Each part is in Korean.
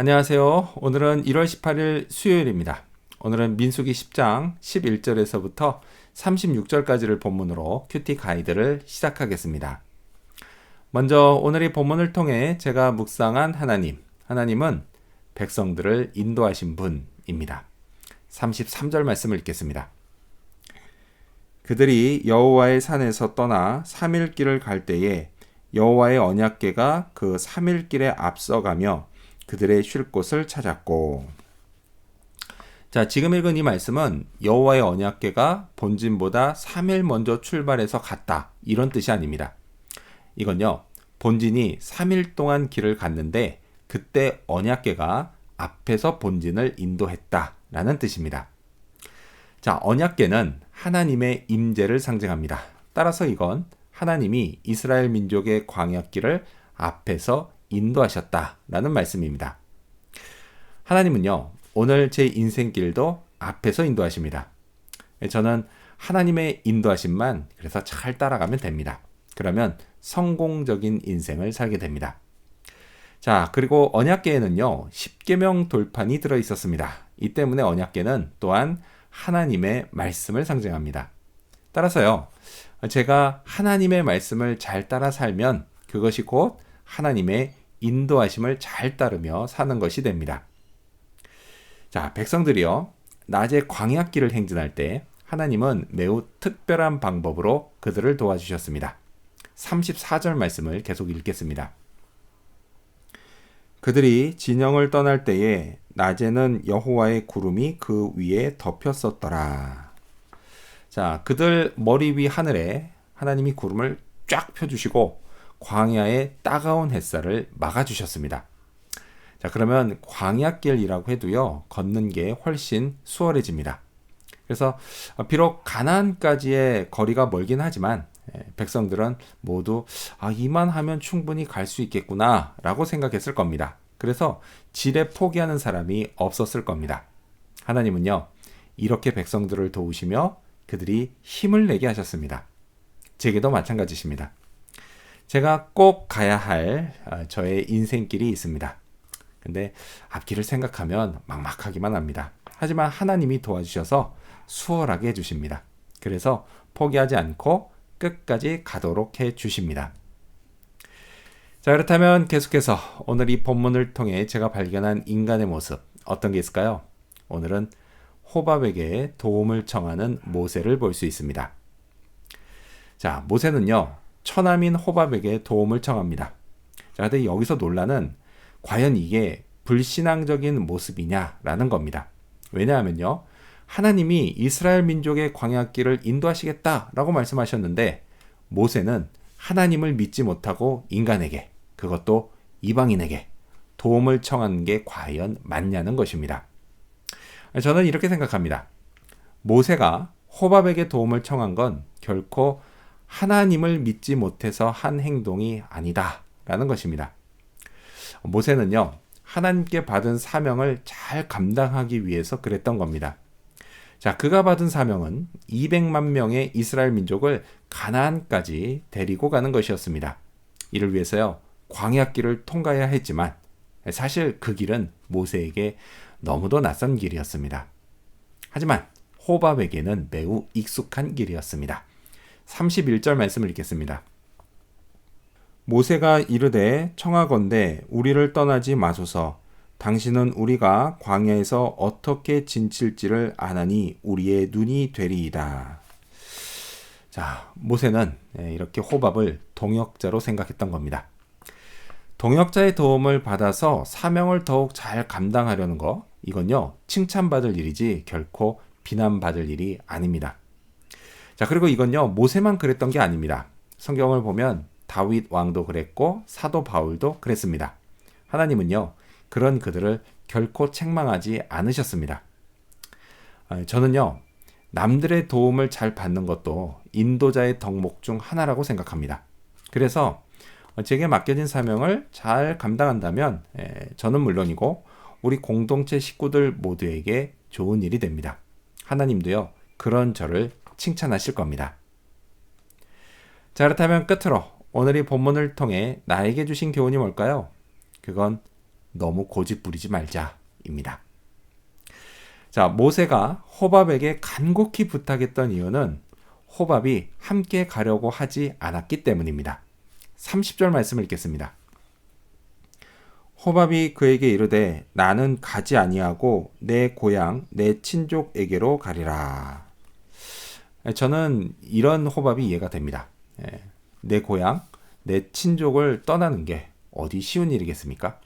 안녕하세요. 오늘은 1월 18일 수요일입니다. 오늘은 민수기 10장 11절에서부터 36절까지를 본문으로 큐티 가이드를 시작하겠습니다. 먼저 오늘 이 본문을 통해 제가 묵상한 하나님은 백성들을 인도하신 분입니다. 33절 말씀을 읽겠습니다. 그들이 여호와의 산에서 떠나 3일 길을 갈 때에 여호와의 언약궤가 그 3일 길에 앞서가며 그들의 쉴 곳을 찾았고. 자, 지금 읽은 이 말씀은 여호와의 언약궤가 본진보다 3일 먼저 출발해서 갔다, 이런 뜻이 아닙니다. 이건요, 본진이 3일 동안 길을 갔는데 그때 언약궤가 앞에서 본진을 인도했다라는 뜻입니다. 자, 언약궤는 하나님의 임재를 상징합니다. 따라서 이건 하나님이 이스라엘 민족의 광야길을 앞에서 인도하셨다라는 말씀입니다. 하나님은요, 오늘 제 인생길도 앞에서 인도하십니다. 저는 하나님의 인도하심만 그래서 잘 따라가면 됩니다. 그러면 성공적인 인생을 살게 됩니다. 자, 그리고 언약궤에는요, 십계명 돌판이 들어 있었습니다. 이 때문에 언약궤는 또한 하나님의 말씀을 상징합니다. 따라서요, 제가 하나님의 말씀을 잘 따라 살면 그것이 곧 하나님의 인도하심을 잘 따르며 사는 것이 됩니다. 자, 백성들이요, 낮에 광야길을 행진할 때 하나님은 매우 특별한 방법으로 그들을 도와주셨습니다. 34절 말씀을 계속 읽겠습니다. 그들이 진영을 떠날 때에 낮에는 여호와의 구름이 그 위에 덮였었더라. 자, 그들 머리 위 하늘에 하나님이 구름을 쫙 펴주시고 광야의 따가운 햇살을 막아주셨습니다. 자, 그러면 광야길이라고 해도요, 걷는 게 훨씬 수월해집니다. 그래서 비록 가나안까지의 거리가 멀긴 하지만 백성들은 모두 이만하면 충분히 갈 수 있겠구나 라고 생각했을 겁니다. 그래서 지레 포기하는 사람이 없었을 겁니다. 하나님은요, 이렇게 백성들을 도우시며 그들이 힘을 내게 하셨습니다. 제게도 마찬가지십니다. 제가 꼭 가야 할 저의 인생길이 있습니다. 근데 앞길을 생각하면 막막하기만 합니다. 하지만 하나님이 도와주셔서 수월하게 해주십니다. 그래서 포기하지 않고 끝까지 가도록 해주십니다. 자, 그렇다면 계속해서 오늘 이 본문을 통해 제가 발견한 인간의 모습, 어떤 게 있을까요? 오늘은 호밥에게 도움을 청하는 모세를 볼 수 있습니다. 자, 모세는요, 처남인 호밥에게 도움을 청합니다. 자, 근데 여기서 논란은 과연 이게 불신앙적인 모습이냐라는 겁니다. 왜냐하면요, 하나님이 이스라엘 민족의 광야길을 인도하시겠다라고 말씀하셨는데 모세는 하나님을 믿지 못하고 인간에게, 그것도 이방인에게 도움을 청하는 게 과연 맞냐는 것입니다. 저는 이렇게 생각합니다. 모세가 호밥에게 도움을 청한 건 결코 하나님을 믿지 못해서 한 행동이 아니다라는 것입니다. 모세는요, 하나님께 받은 사명을 잘 감당하기 위해서 그랬던 겁니다. 자, 그가 받은 사명은 200만 명의 이스라엘 민족을 가나안까지 데리고 가는 것이었습니다. 이를 위해서요, 광야길을 통과해야 했지만 사실 그 길은 모세에게 너무도 낯선 길이었습니다. 하지만 호밥에게는 매우 익숙한 길이었습니다. 31절 말씀을 읽겠습니다. 모세가 이르되 청하건대 우리를 떠나지 마소서. 당신은 우리가 광야에서 어떻게 지칠지를 아나니 우리의 눈이 되리이다. 자, 모세는 이렇게 호밥을 동역자로 생각했던 겁니다. 동역자의 도움을 받아서 사명을 더욱 잘 감당하려는 거, 이건요, 칭찬받을 일이지 결코 비난받을 일이 아닙니다. 자, 그리고 이건요, 모세만 그랬던 게 아닙니다. 성경을 보면 다윗 왕도 그랬고 사도 바울도 그랬습니다. 하나님은요, 그런 그들을 결코 책망하지 않으셨습니다. 저는요, 남들의 도움을 잘 받는 것도 인도자의 덕목 중 하나라고 생각합니다. 그래서 제게 맡겨진 사명을 잘 감당한다면 저는 물론이고 우리 공동체 식구들 모두에게 좋은 일이 됩니다. 하나님도요, 그런 저를 칭찬하실 겁니다. 자, 그렇다면 끝으로 오늘 이 본문을 통해 나에게 주신 교훈이 뭘까요? 그건 너무 고집 부리지 말자입니다. 자, 모세가 호밥에게 간곡히 부탁했던 이유는 호밥이 함께 가려고 하지 않았기 때문입니다. 30절 말씀을 읽겠습니다. 호밥이 그에게 이르되 나는 가지 아니하고 내 고향 내 친족에게로 가리라. 저는 이런 호밥이 이해가 됩니다. 내 고향 내 친족을 떠나는 게 어디 쉬운 일이겠습니까?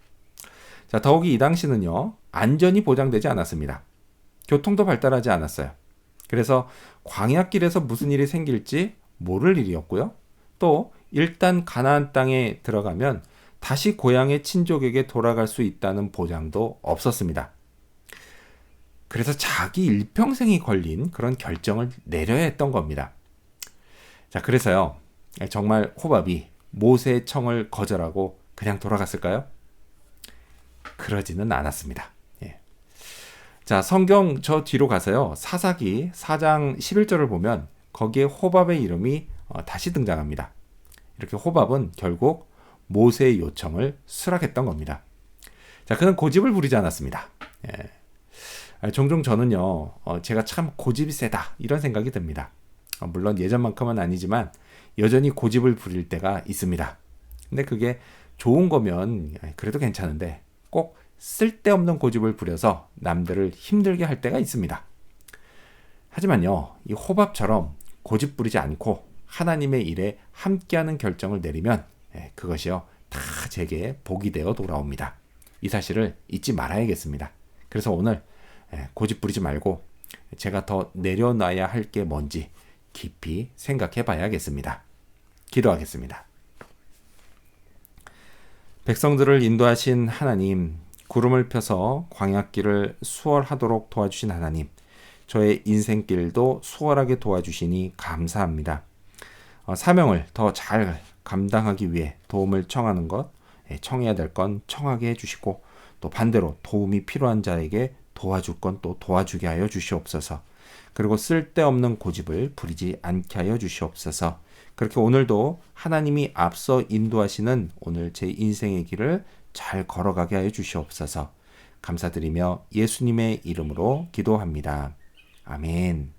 자, 더욱이 이 당시는요, 안전이 보장되지 않았습니다. 교통도 발달하지 않았어요. 그래서 광야길에서 무슨 일이 생길지 모를 일이었고요. 또 일단 가나안 땅에 들어가면 다시 고향의 친족에게 돌아갈 수 있다는 보장도 없었습니다. 그래서 자기 일평생이 걸린 그런 결정을 내려야 했던 겁니다. 자, 그래서요, 정말 호밥이 모세의 청을 거절하고 그냥 돌아갔을까요? 그러지는 않았습니다. 자, 성경 저 뒤로 가서요, 사사기 4장 11절을 보면 거기에 호밥의 이름이 다시 등장합니다. 이렇게 호밥은 결국 모세의 요청을 수락했던 겁니다. 자, 그는 고집을 부리지 않았습니다. 종종 저는요, 제가 참 고집이 세다 이런 생각이 듭니다. 물론 예전만큼은 아니지만 여전히 고집을 부릴 때가 있습니다. 근데 그게 좋은 거면 그래도 괜찮은데 꼭 쓸데없는 고집을 부려서 남들을 힘들게 할 때가 있습니다. 하지만요, 이 호밥처럼 고집 부리지 않고 하나님의 일에 함께하는 결정을 내리면 그것이요, 다 제게 복이 되어 돌아옵니다. 이 사실을 잊지 말아야겠습니다. 그래서 오늘 고집 부리지 말고 제가 더 내려놔야 할 게 뭔지 깊이 생각해 봐야겠습니다. 기도하겠습니다. 백성들을 인도하신 하나님, 구름을 펴서 광야길을 수월하도록 도와주신 하나님, 저의 인생길도 수월하게 도와주시니 감사합니다. 사명을 더 잘 감당하기 위해 도움을 청하는 것, 청해야 될 건 청하게 해주시고, 또 반대로 도움이 필요한 자에게 도와줄 건 또 도와주게 하여 주시옵소서. 그리고 쓸데없는 고집을 부리지 않게 하여 주시옵소서. 그렇게 오늘도 하나님이 앞서 인도하시는 오늘 제 인생의 길을 잘 걸어가게 하여 주시옵소서. 감사드리며 예수님의 이름으로 기도합니다. 아멘.